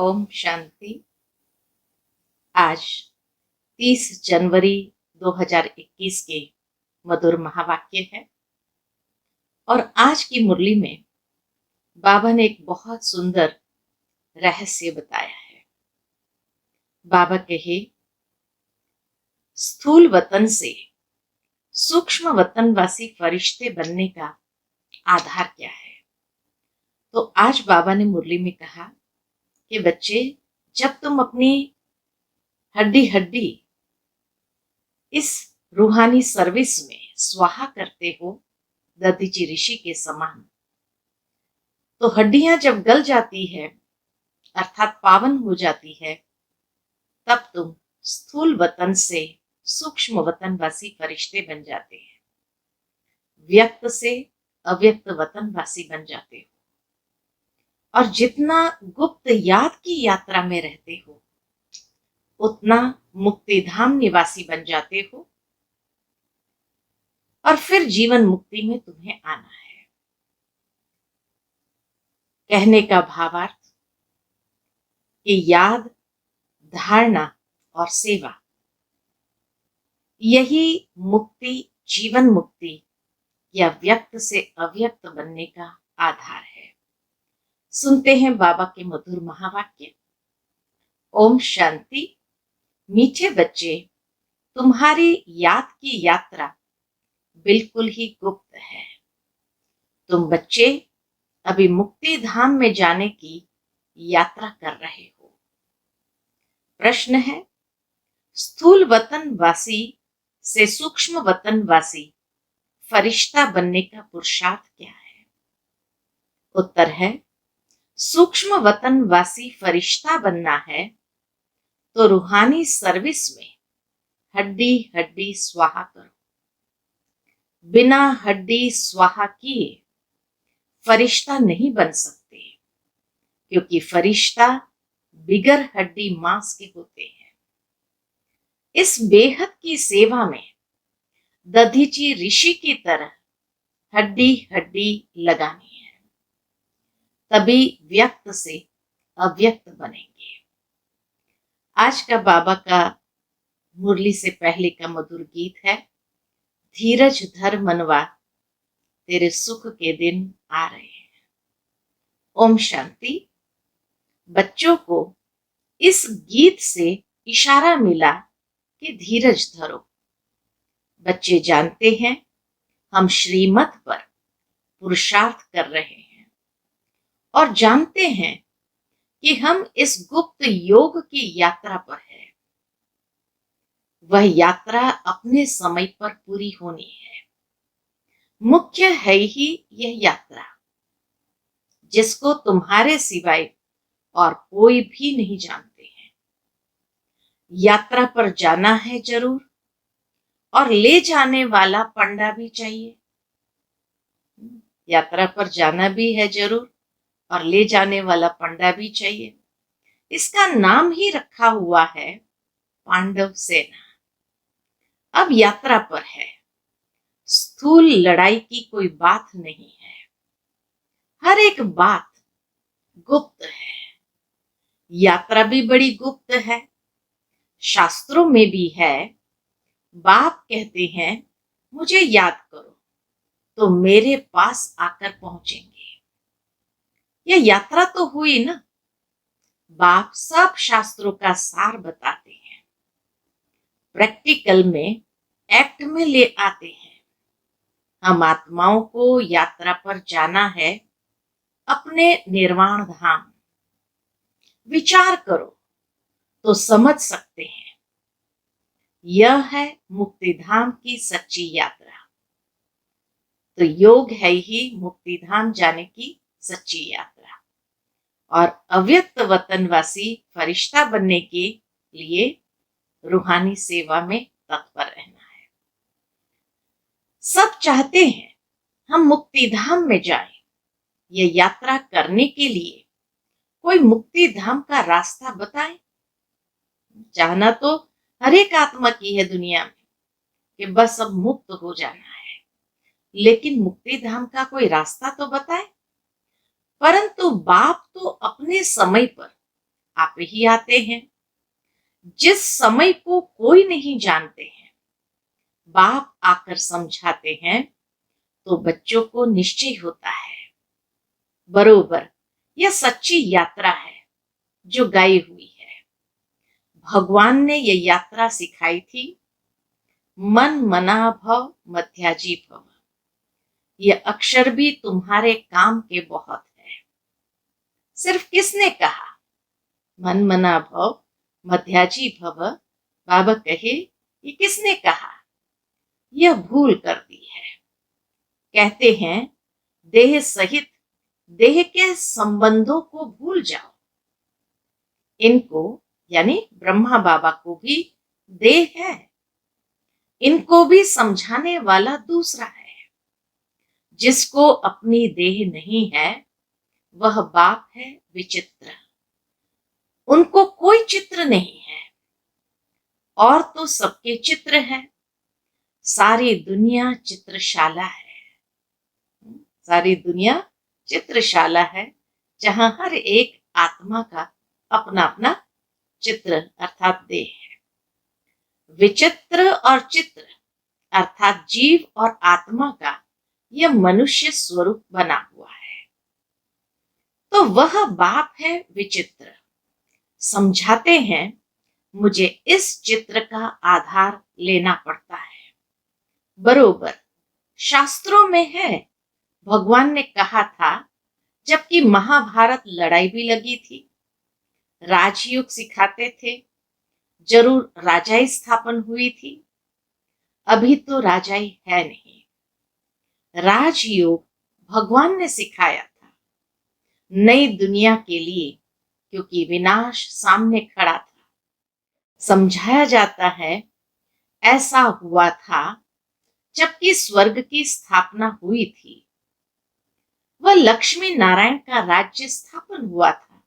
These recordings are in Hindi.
ओम शांति। आज 30 जनवरी 2021 के मधुर महावाक्य है और आज की मुरली में बाबा ने एक बहुत सुंदर रहस्य बताया है। बाबा कहे, स्थूल वतन से सूक्ष्म वतनवासी फरिश्ते बनने का आधार क्या है। तो आज बाबा ने मुरली में कहा कि बच्चे, जब तुम अपनी हड्डी हड्डी इस रूहानी सर्विस में स्वाहा करते हो, दधीची ऋषि के समान, तो हड्डियां जब गल जाती है अर्थात पावन हो जाती है, तब तुम स्थूल वतन से सूक्ष्म वतनवासी फरिश्ते बन जाते हैं, व्यक्त से अव्यक्त वतनवासी बन जाते हो। और जितना गुप्त याद की यात्रा में रहते हो उतना मुक्ति धाम निवासी बन जाते हो और फिर जीवन मुक्ति में तुम्हें आना है। कहने का भावार्थ कि याद, धारणा और सेवा, यही मुक्ति, जीवन मुक्ति या व्यक्त से अव्यक्त बनने का आधार है। सुनते हैं बाबा के मधुर महावाक्य। ओम शांति। मीठे बच्चे, तुम्हारी याद की यात्रा बिल्कुल ही गुप्त है। तुम बच्चे अभी मुक्ति धाम में जाने की यात्रा कर रहे हो। प्रश्न है, स्थूल वतनवासी से सूक्ष्म वतनवासी फरिश्ता बनने का पुरुषार्थ क्या है। उत्तर है, सूक्ष्म वतनवासी फरिश्ता बनना है तो रूहानी सर्विस में हड्डी हड्डी स्वाहा करो। बिना हड्डी स्वाहा किए फरिश्ता नहीं बन सकते, क्योंकि फरिश्ता बिगर हड्डी मांस के होते हैं। इस बेहद की सेवा में दधीची ऋषि की तरह हड्डी हड्डी लगानी है, तभी व्यक्त से अव्यक्त बनेंगे। आज का बाबा का मुरली से पहले का मधुर गीत है, धीरज धर मनवा, तेरे सुख के दिन आ रहे हैं। ओम शांति। बच्चों को इस गीत से इशारा मिला कि धीरज धरो। बच्चे जानते हैं हम श्रीमत पर पुरुषार्थ कर रहे हैं और जानते हैं कि हम इस गुप्त योग की यात्रा पर है। वह यात्रा अपने समय पर पूरी होनी है। मुख्य है ही यह यात्रा, जिसको तुम्हारे सिवाय और कोई भी नहीं जानते हैं। यात्रा पर जाना है जरूर, और ले जाने वाला पंडा भी चाहिए। यात्रा पर जाना भी है जरूर और ले जाने वाला पंडा भी चाहिए। इसका नाम ही रखा हुआ है पांडव सेना। अब यात्रा पर है, स्थूल लड़ाई की कोई बात नहीं है। हर एक बात गुप्त है। यात्रा भी बड़ी गुप्त है। शास्त्रों में भी है। बाप कहते हैं, मुझे याद करो तो मेरे पास आकर पहुंचेंगे। यह यात्रा तो हुई ना। बाप सब शास्त्रों का सार बताते हैं, प्रैक्टिकल में, एक्ट में ले आते हैं। हम आत्माओं को यात्रा पर जाना है अपने निर्वाण धाम। विचार करो तो समझ सकते हैं। यह है मुक्ति धाम की सच्ची यात्रा। तो योग है ही मुक्ति धाम जाने की सच्ची यात्रा। और अव्यक्त वतनवासी फरिश्ता बनने के लिए रूहानी सेवा में तत्पर रहना है। सब चाहते हैं हम मुक्ति धाम में जाएं। यह यात्रा करने के लिए कोई मुक्ति धाम का रास्ता बताए। चाहना तो हर एक आत्मा की है दुनिया में कि बस अब मुक्त हो जाना है, लेकिन मुक्ति धाम का कोई रास्ता तो बताए। परंतु बाप तो अपने समय पर आप ही आते हैं। जिस समय को कोई नहीं जानते हैं, बाप आकर समझाते हैं तो बच्चों को निश्चय होता है। बरोबर, यह सच्ची यात्रा है जो गाई हुई है। भगवान ने यह यात्रा सिखाई थी, मन मना भव मध्याजी भव। यह अक्षर भी तुम्हारे काम के बहुत है। सिर्फ किसने कहा मन मना भव मध्याजी भव? बाबा कहे ये किसने कहा? यह भूल कर दी है। कहते हैं देह सहित देह के संबंधों को भूल जाओ। इनको यानी ब्रह्मा बाबा को भी देह है, इनको भी समझाने वाला दूसरा है। जिसको अपनी देह नहीं है वह बाप है विचित्र। उनको कोई चित्र नहीं है, और तो सबके चित्र है। सारी दुनिया चित्रशाला है। सारी दुनिया चित्रशाला है, जहां हर एक आत्मा का अपना अपना चित्र अर्थात देह है। विचित्र और चित्र अर्थात जीव और आत्मा का यह मनुष्य स्वरूप बना हुआ है। तो वह बाप है विचित्र। समझाते हैं मुझे इस चित्र का आधार लेना पड़ता है। बरोबर, शास्त्रों में है। भगवान ने कहा था, जबकि महाभारत लड़ाई भी लगी थी, राजयोग सिखाते थे, जरूर राजाई स्थापन हुई थी। अभी तो राजाई है नहीं। राजयोग भगवान ने सिखाया था नई दुनिया के लिए, क्योंकि विनाश सामने खड़ा था। समझाया जाता है ऐसा हुआ था जबकि स्वर्ग की स्थापना हुई थी। वह लक्ष्मी नारायण का राज्य स्थापन हुआ था।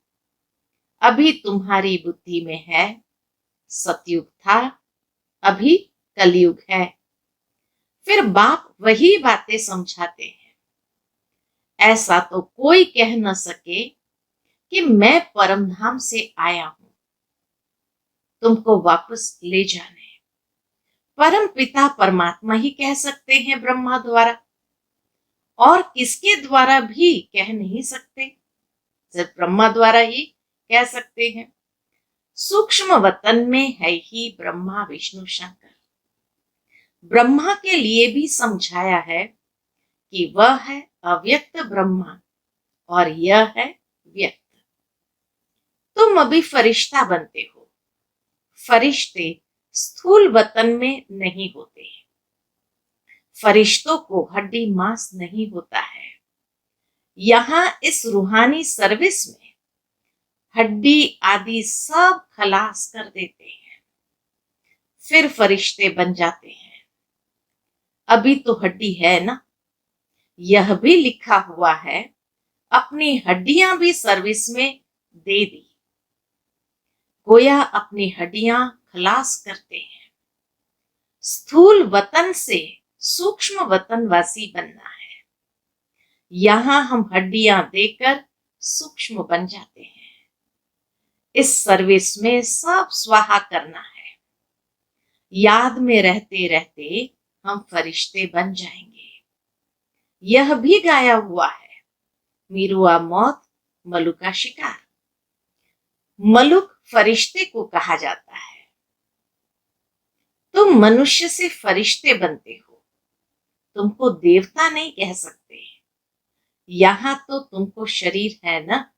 अभी तुम्हारी बुद्धि में है सतयुग था, अभी कलयुग है। फिर बाप वही बातें समझाते हैं। ऐसा तो कोई कह न सके कि मैं परमधाम से आया हूं तुमको वापस ले जाने। परम पिता परमात्मा ही कह सकते हैं ब्रह्मा द्वारा, और किसके द्वारा भी कह नहीं सकते, सिर्फ ब्रह्मा द्वारा ही कह सकते हैं। सूक्ष्म वतन में है ही ब्रह्मा विष्णु शंकर। ब्रह्मा के लिए भी समझाया है कि वह है अव्यक्त ब्रह्मा और यह है व्यक्त। तुम अभी फरिश्ता बनते हो। फरिश्ते स्थूल वतन में नहीं होते। फरिश्तों को हड्डी मांस नहीं होता है। यहां इस रूहानी सर्विस में हड्डी आदि सब खलास कर देते हैं, फिर फरिश्ते बन जाते हैं। अभी तो हड्डी है ना। यह भी लिखा हुआ है, अपनी हड्डियां भी सर्विस में दे दी। गोया अपनी हड्डियां खलास करते हैं। स्थूल वतन से सूक्ष्म वतनवासी बनना है। यहां हम हड्डियां देकर सूक्ष्म बन जाते हैं। इस सर्विस में सब स्वाहा करना है। याद में रहते रहते हम फरिश्ते बन जाएंगे। यह भी गाया हुआ है, मीरुआ मौत मलुक का शिकार। मलुक फरिश्ते को कहा जाता है। तुम मनुष्य से फरिश्ते बनते हो, तुमको देवता नहीं कह सकते। यहां तो तुमको शरीर है ना।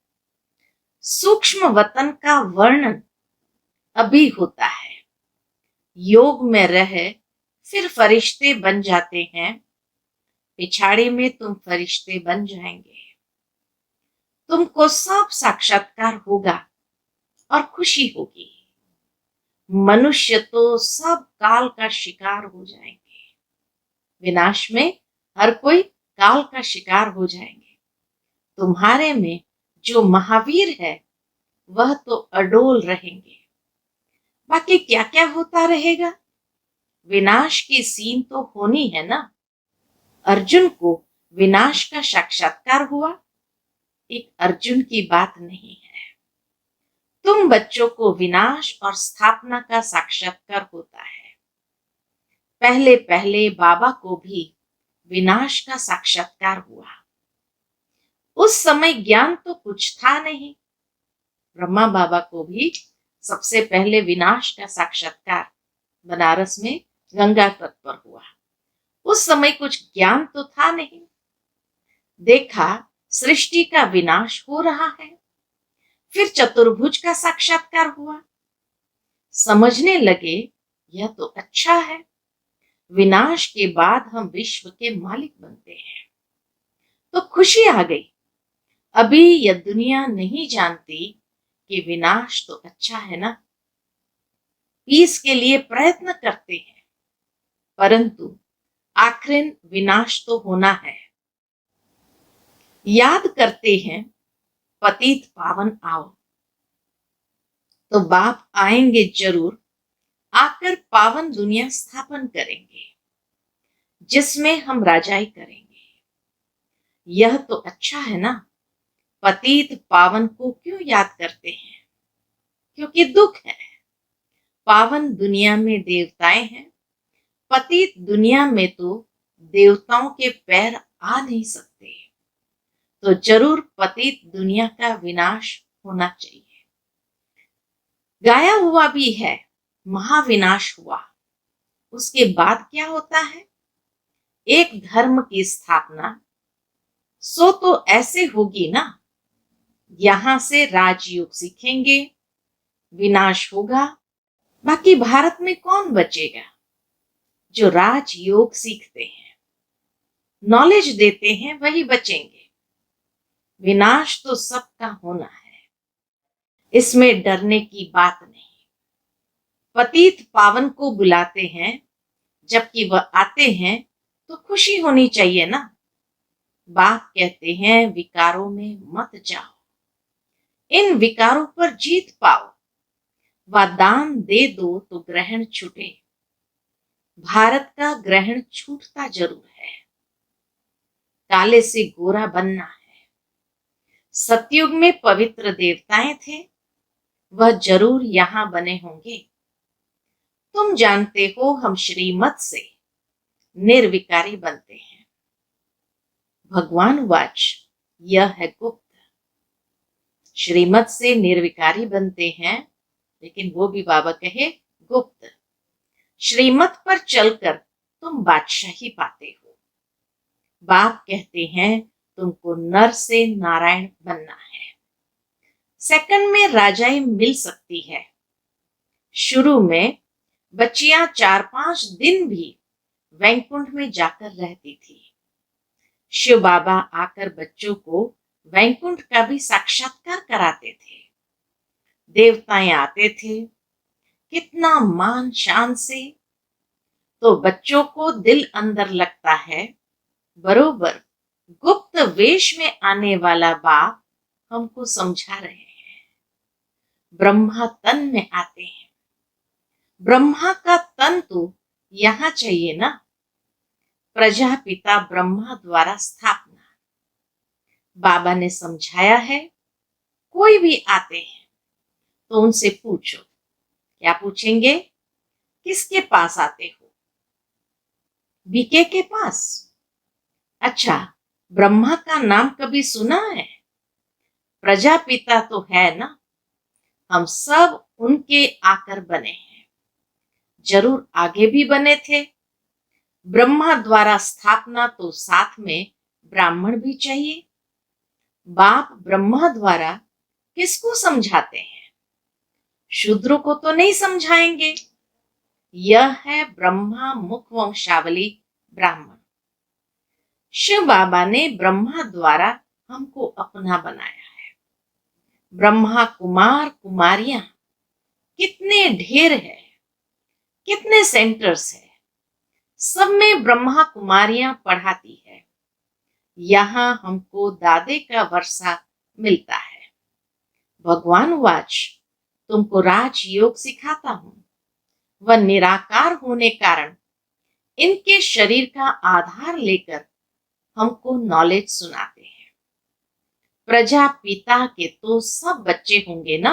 सूक्ष्म वतन का वर्णन अभी होता है। योग में रह फिर फरिश्ते बन जाते हैं। पिछाड़ी में तुम फरिश्ते बन जाएंगे। तुमको सब साक्षात्कार होगा और खुशी होगी। मनुष्य तो सब काल का शिकार हो जाएंगे। विनाश में हर कोई काल का शिकार हो जाएंगे। तुम्हारे में जो महावीर है वह तो अडोल रहेंगे। बाकी क्या क्या होता रहेगा, विनाश की सीन तो होनी है ना। अर्जुन को विनाश का साक्षात्कार हुआ, एक अर्जुन की बात नहीं है। तुम उन बच्चों को विनाश और स्थापना का साक्षात्कार होता है। पहले पहले बाबा को भी विनाश का साक्षात्कार हुआ। उस समय ज्ञान तो कुछ था नहीं। ब्रह्मा बाबा को भी सबसे पहले विनाश का साक्षात्कार बनारस में गंगा तट पर हुआ। उस समय कुछ ज्ञान तो था नहीं। देखा सृष्टि का विनाश हो रहा है। फिर चतुर्भुज का साक्षात्कार हुआ। समझने लगे यह तो अच्छा है। विनाश के बाद हम विश्व के मालिक बनते हैं, तो खुशी आ गई। अभी यह दुनिया नहीं जानती कि विनाश तो अच्छा है ना। पीस के लिए प्रयत्न करते हैं, परंतु आखिर विनाश तो होना है। याद करते हैं पतित पावन आओ, तो बाप आएंगे जरूर, आकर पावन दुनिया स्थापन करेंगे, जिसमें हम राजाई करेंगे। यह तो अच्छा है ना। पतित पावन को क्यों याद करते हैं? क्योंकि दुख है। पावन दुनिया में देवताएं हैं, पतित दुनिया में तो देवताओं के पैर आ नहीं सकते। तो जरूर पतित दुनिया का विनाश होना चाहिए। गाया हुआ भी है, महाविनाश हुआ। उसके बाद क्या होता है? एक धर्म की स्थापना। सो तो ऐसे होगी ना। यहां से राजयोग सीखेंगे, विनाश होगा। बाकी भारत में कौन बचेगा? जो राजयोग सीखते हैं, नॉलेज देते हैं, वही बचेंगे। विनाश तो सबका होना है, इसमें डरने की बात नहीं। पतित पावन को बुलाते हैं, जबकि वह आते हैं तो खुशी होनी चाहिए ना। बाप कहते हैं विकारों में मत जाओ, इन विकारों पर जीत पाओ। वरदान दे दो तो ग्रहण छूटे। भारत का ग्रहण छूटता जरूर है। काले से गोरा बनना है। सतयुग में पवित्र देवताएं थे, वह जरूर यहां बने होंगे। तुम जानते हो हम श्रीमत से निर्विकारी बनते हैं। भगवान वाच यह है गुप्त। श्रीमत से निर्विकारी बनते हैं, लेकिन वो भी बाबा कहे गुप्त। श्रीमत पर चलकर तुम बादशाही पाते हो। बाप कहते हैं तुमको नर से नारायण बनना है। सेकंड में राजाई मिल सकती है। शुरू में बच्चियां 4-5 दिन भी वैकुंठ में जाकर रहती थी। शिव बाबा आकर बच्चों को वैकुंठ का भी साक्षात्कार कराते थे। देवताएं आते थे, कितना मान शान से। तो बच्चों को दिल अंदर लगता है बरोबर गुप्त वेश में आने वाला बाप हमको समझा रहे हैं। ब्रह्मा तन में आते हैं। ब्रह्मा का तन तो यहां चाहिए ना। प्रजापिता ब्रह्मा द्वारा स्थापना। बाबा ने समझाया है, कोई भी आते हैं तो उनसे पूछो। क्या पूछेंगे? किसके पास आते हो? बीके के पास। अच्छा, ब्रह्मा का नाम कभी सुना है? प्रजापिता तो है ना। हम सब उनके आकर बने हैं। जरूर आगे भी बने थे। ब्रह्मा द्वारा स्थापना तो साथ में ब्राह्मण भी चाहिए। बाप ब्रह्मा द्वारा किसको समझाते हैं? शूद्रों को तो नहीं समझाएंगे। यह है ब्रह्मा मुख वंशावली ब्राह्मण। शिव बाबा ने ब्रह्मा द्वारा हमको अपना बनाया है। ब्रह्मा कुमार कुमारियां कितने ढेर है, कितने सेंटर्स है। सब में ब्रह्मा कुमारियां पढ़ाती है। यहाँ हमको दादे का वर्षा मिलता है। भगवान वाच तुमको राजयोग सिखाता हूं। वह निराकार होने कारण इनके शरीर का आधार लेकर हमको नॉलेज सुनाते हैं। प्रजापिता के तो सब बच्चे होंगे ना।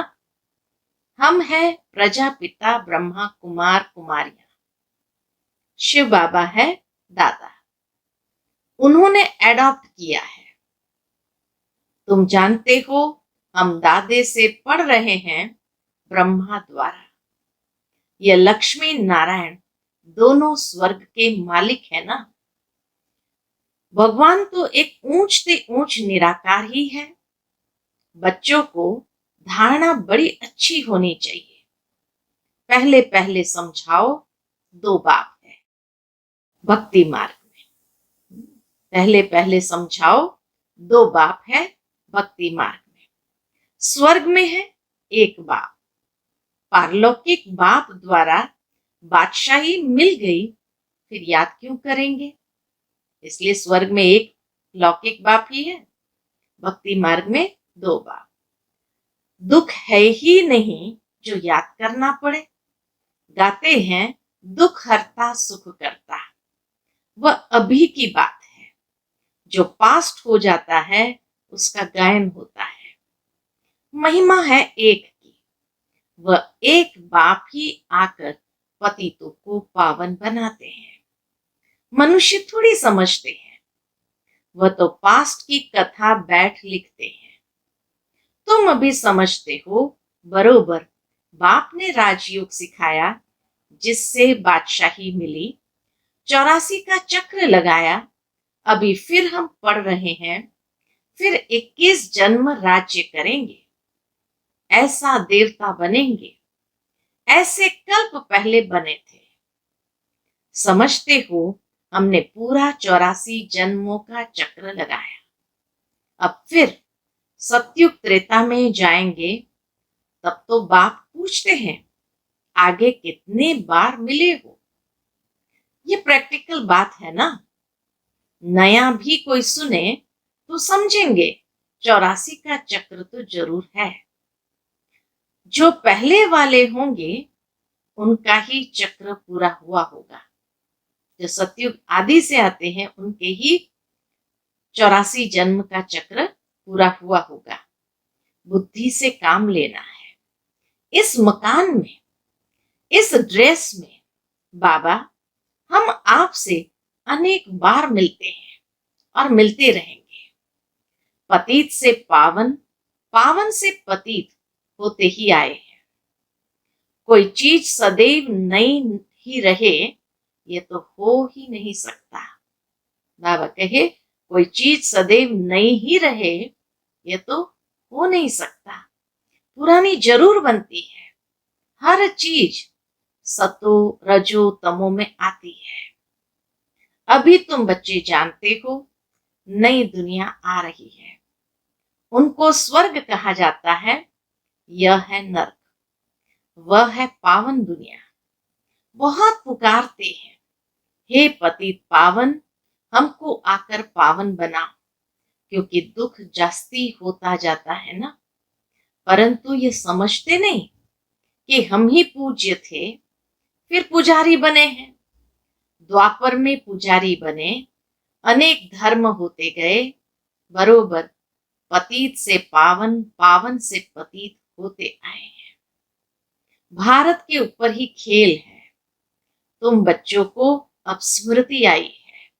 हम है प्रजापिता ब्रह्मा कुमार कुमारियां। शिव बाबा है दादा, उन्होंने एडॉप्ट किया है। तुम जानते हो, हम दादे से पढ़ रहे हैं ब्रह्मा द्वारा। ये लक्ष्मी नारायण दोनों स्वर्ग के मालिक है ना। भगवान तो एक ऊंच से ऊंच निराकार ही है। बच्चों को धारणा बड़ी अच्छी होनी चाहिए। पहले पहले समझाओ, दो बाप है भक्ति मार्ग में। पहले पहले समझाओ, दो बाप है भक्ति मार्ग में। स्वर्ग में है एक बाप। पारलौकिक बाप द्वारा बादशाही मिल गई, फिर याद क्यों करेंगे। इसलिए स्वर्ग में एक लौकिक बाप ही है, भक्ति मार्ग में दो बाप। दुख है ही नहीं जो याद करना पड़े। गाते हैं दुख हरता सुख करता, वह अभी की बात है। जो पास्ट हो जाता है उसका गायन होता है। महिमा है एक की, वह एक बाप ही आकर पतितों को पावन बनाते हैं। मनुष्य थोड़ी समझते हैं, वह तो पास्ट की कथा बैठ लिखते हैं। तुम अभी समझते हो बरोबर। बाप ने राजयोग सिखाया, जिससे बादशाही मिली। 84 का चक्र लगाया, अभी फिर हम पढ़ रहे हैं। फिर 21 जन्म राज्य करेंगे, ऐसा देवता बनेंगे। ऐसे कल्प पहले बने थे। समझते हो, हमने पूरा 84 जन्मों का चक्र लगाया। अब फिर सतयुग त्रेता में जाएंगे, तब तो बाप पूछते हैं आगे कितने बार मिले हो। ये प्रैक्टिकल बात है ना। नया भी कोई सुने तो समझेंगे 84 का चक्र तो जरूर है। जो पहले वाले होंगे उनका ही चक्र पूरा हुआ होगा। जो सतयुग आदि से आते हैं उनके ही 84 जन्म का चक्र पूरा हुआ होगा। बुद्धि से काम लेना है। इस मकान में, इस ड्रेस में बाबा, हम आपसे अनेक बार मिलते हैं और मिलते रहेंगे। पतित से पावन, पावन से पतित होते ही आए हैं। कोई चीज सदैव नई ही रहे, ये तो हो ही नहीं सकता। बाबा कहे कोई चीज सदैव नई ही रहे, ये तो हो नहीं सकता। पुरानी जरूर बनती है। हर चीज सतो रजो तमो में आती है। अभी तुम बच्चे जानते हो, नई दुनिया आ रही है। उनको स्वर्ग कहा जाता है, यह है नर्क। वह है पावन दुनिया। बहुत पुकारते हैं, हे पतित पावन, हमको आकर पावन बनाओ, क्योंकि दुख जास्ती होता जाता है ना। परंतु ये समझते नहीं कि हम ही पूज्य थे, फिर पुजारी बने हैं। द्वापर में पुजारी बने, अनेक धर्म होते गए, बरोबर पतित से पावन, पावन से पतित होते आए हैं। भारत के ऊपर ही खेल है। तुम बच्चों को अब स्मृति आई है।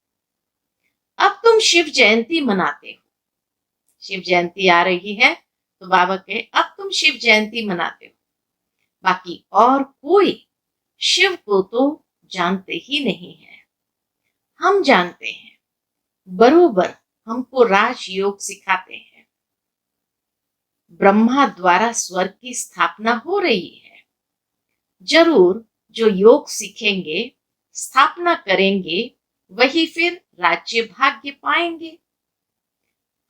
अब तुम शिव जयंती मनाते हो। शिव जयंती आ रही है तो बाबा के अब तुम शिव जयंती मनाते हो। बाकी और कोई शिव को तो जानते ही नहीं है। हम जानते हैं, बरोबर हमको राजयोग सिखाते हैं। ब्रह्मा द्वारा स्वर्ग की स्थापना हो रही है। जरूर जो योग सीखेंगे, स्थापना करेंगे, वही फिर राज्य भाग्य पाएंगे।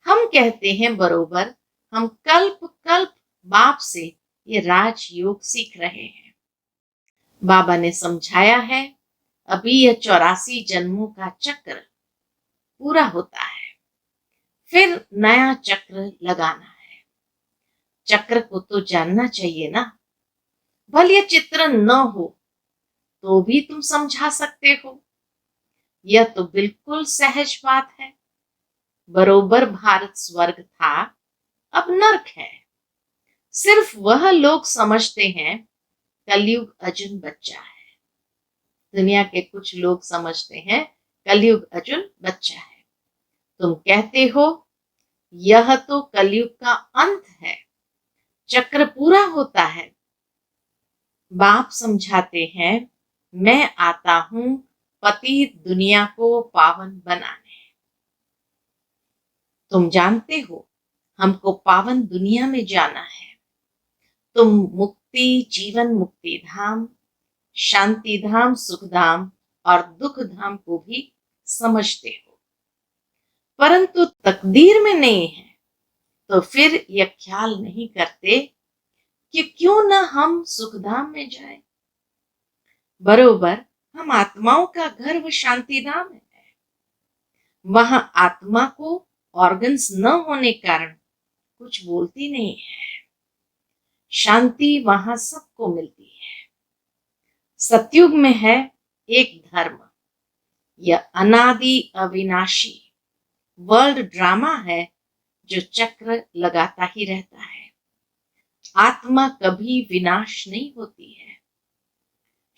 हम कहते हैं बरोबर, हम कल्प कल्प बाप से ये राजयोग सीख रहे हैं। बाबा ने समझाया है, अभी यह 84 जन्मों का चक्र पूरा होता है, फिर नया चक्र लगाना है। चक्र को तो जानना चाहिए ना। भले चित्र न हो तो भी तुम समझा सकते हो। यह तो बिल्कुल सहज बात है। बरोबर भारत स्वर्ग था, अब नर्क है। सिर्फ वह लोग समझते हैं कलयुग अर्जुन बच्चा है। दुनिया के कुछ लोग समझते हैं कलयुग अर्जुन बच्चा है। तुम कहते हो यह तो कलयुग का अंत है, चक्र पूरा होता है। बाप समझाते हैं मैं आता हूं पतित दुनिया को पावन बनाने। तुम जानते हो हमको पावन दुनिया में जाना है। तुम मुक्ति, जीवन मुक्ति धाम, शांति धाम, सुख धाम और दुख धाम को भी समझते हो, परंतु तकदीर में नहीं है। तो फिर यह ख्याल नहीं करते कि क्यों न हम सुख धाम में जाएं। बरोबर हम आत्माओं का घर व शांति धाम है। वहां आत्मा को ऑर्गन्स न होने कारण कुछ बोलती नहीं है। शांति वहां सबको मिलती है। सतयुग में है एक धर्म, यह अनादि अविनाशी वर्ल्ड ड्रामा है जो चक्र लगाता ही रहता है। आत्मा कभी विनाश नहीं होती है।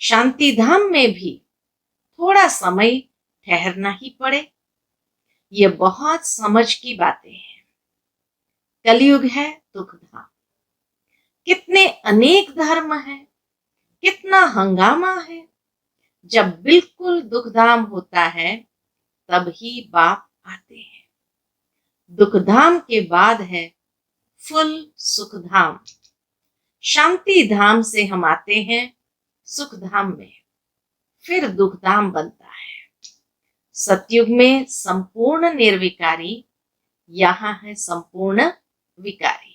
शांति धाम में भी थोड़ा समय ठहरना ही पड़े। ये बहुत समझ की बातें हैं। कलयुग है दुख धाम। कितने अनेक धर्म है, कितना हंगामा है। जब बिल्कुल दुख धाम होता है तब ही बाप आते हैं। दुख धाम के बाद है फुल सुख धाम। शांति धाम से हम आते हैं सुख धाम में, फिर दुख धाम बनता है। सतयुग में संपूर्ण निर्विकारी, यहां है संपूर्ण विकारी।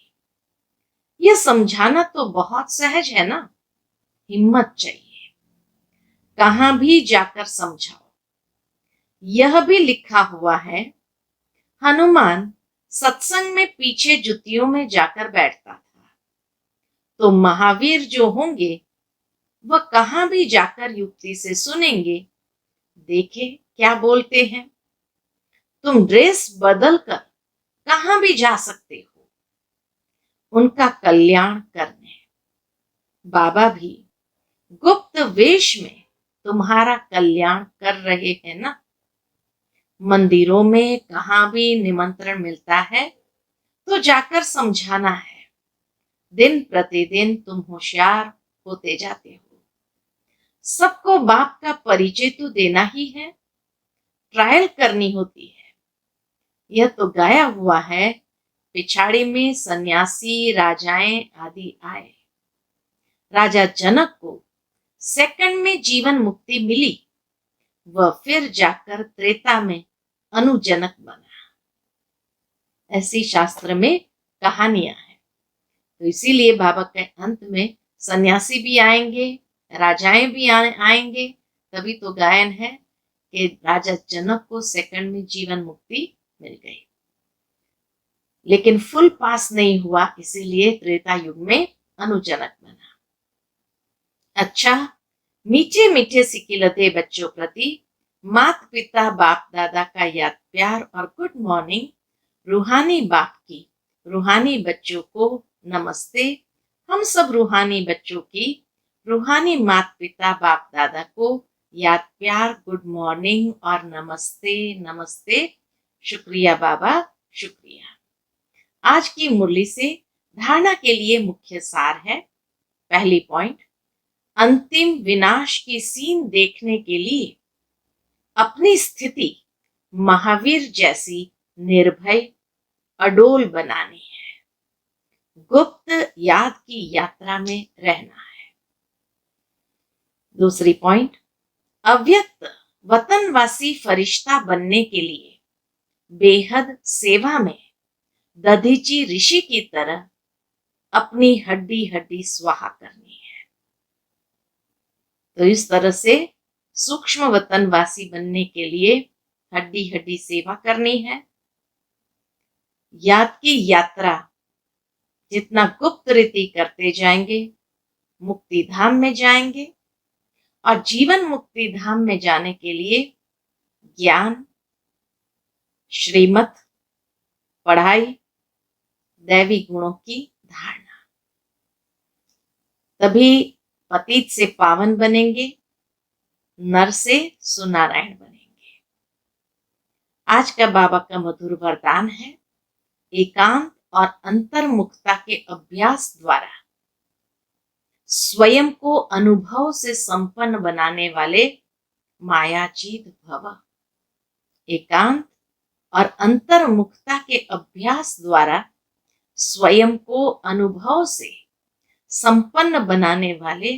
यह समझाना तो बहुत सहज है ना, हिम्मत चाहिए। कहां भी जाकर समझाओ। यह भी लिखा हुआ है हनुमान सत्संग में पीछे जुतियों में जाकर बैठता था, तो महावीर जो होंगे वह कहां भी जाकर युक्ति से सुनेंगे, देखे क्या बोलते हैं। तुम ड्रेस बदल कर कहां भी जा सकते हो उनका कल्याण करने। बाबा भी गुप्त वेश में तुम्हारा कल्याण कर रहे हैं ना। मंदिरों में कहां भी निमंत्रण मिलता है तो जाकर समझाना है। दिन प्रतिदिन तुम होशियार होते जाते हो। सबको बाप का परिचय तो देना ही है, ट्रायल करनी होती है। यह तो गाया हुआ है पिछाड़ी में सन्यासी राजाएं आदि आए। राजा जनक को सेकंड में जीवन मुक्ति मिली, वह फिर जाकर त्रेता में अनुजनक बना। ऐसी शास्त्र में कहानियां हैं। तो इसीलिए बाबा के अंत में सन्यासी भी आएंगे, राजाएं भी आएंगे। तभी तो गायन है कि राजा जनक को सेकंड में जीवन मुक्ति मिल गई, लेकिन फुल पास नहीं हुआ, इसीलिए त्रेता युग में अनुजनक बना। अच्छा, मीठे मीठे सिकिलते बच्चों प्रति माता पिता बाप दादा का याद प्यार और गुड मॉर्निंग। रूहानी बाप की रूहानी बच्चों को नमस्ते। हम सब रूहानी बच्चों की रूहानी माता पिता बाप दादा को याद प्यार, गुड मॉर्निंग और नमस्ते नमस्ते। शुक्रिया बाबा, शुक्रिया। आज की मुरली से धारणा के लिए मुख्य सार है। पहली पॉइंट, अंतिम विनाश की सीन देखने के लिए अपनी स्थिति महावीर जैसी निर्भय अडोल बनानी है। गुप्त याद की यात्रा में रहना है। दूसरी पॉइंट, अव्यक्त वतनवासी फरिश्ता बनने के लिए बेहद सेवा में दधीची ऋषि की तरह अपनी हड्डी हड्डी स्वाहा करनी है। तो इस तरह से सूक्ष्म वतनवासी बनने के लिए हड्डी हड्डी सेवा करनी है। याद की यात्रा जितना गुप्त रीति करते जाएंगे मुक्ति धाम में जाएंगे, और जीवन मुक्ति धाम में जाने के लिए ज्ञान, श्रीमत, पढ़ाई, दैवी गुणों की धारणा, तभी पतित से पावन बनेंगे, नर से सुनारायण बनेंगे। आज का बाबा का मधुर वरदान है, एकांत और अंतर्मुखता के अभ्यास द्वारा स्वयं को अनुभव से संपन्न बनाने वाले मायाजीत भव। एकांत और अंतर्मुखता के अभ्यास द्वारा स्वयं को अनुभव से संपन्न बनाने वाले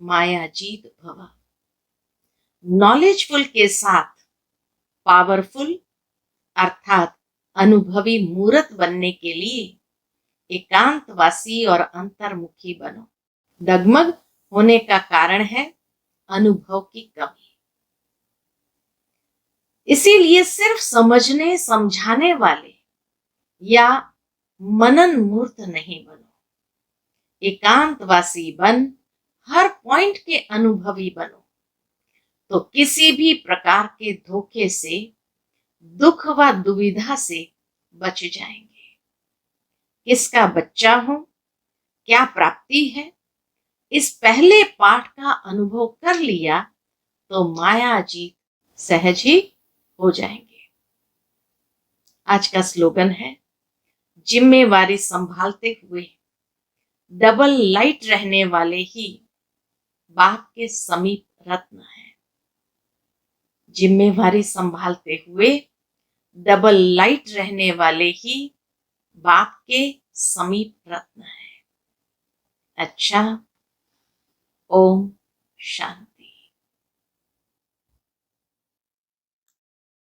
मायाजीत भव। नॉलेजफुल के साथ पावरफुल अर्थात अनुभवी मूर्त बनने के लिए एकांतवासी और अंतर्मुखी बनो। डगमग होने का कारण है अनुभव की कमी। इसीलिए सिर्फ समझने समझाने वाले या मनन मूर्त नहीं बनो, एकांतवासी बन हर पॉइंट के अनुभवी बनो, तो किसी भी प्रकार के धोखे से, दुख व दुविधा से बच जाएंगे। किसका बच्चा हूं, क्या प्राप्ति है, इस पहले पाठ का अनुभव कर लिया तो माया जी सहज ही हो जाएंगे। आज का स्लोगन है, जिम्मेवारी संभालते हुए डबल लाइट रहने वाले ही बाप के समीप रत्न है। जिम्मेवारी संभालते हुए डबल लाइट रहने वाले ही बाप के समीप रत्न है। अच्छा, ओम शांति।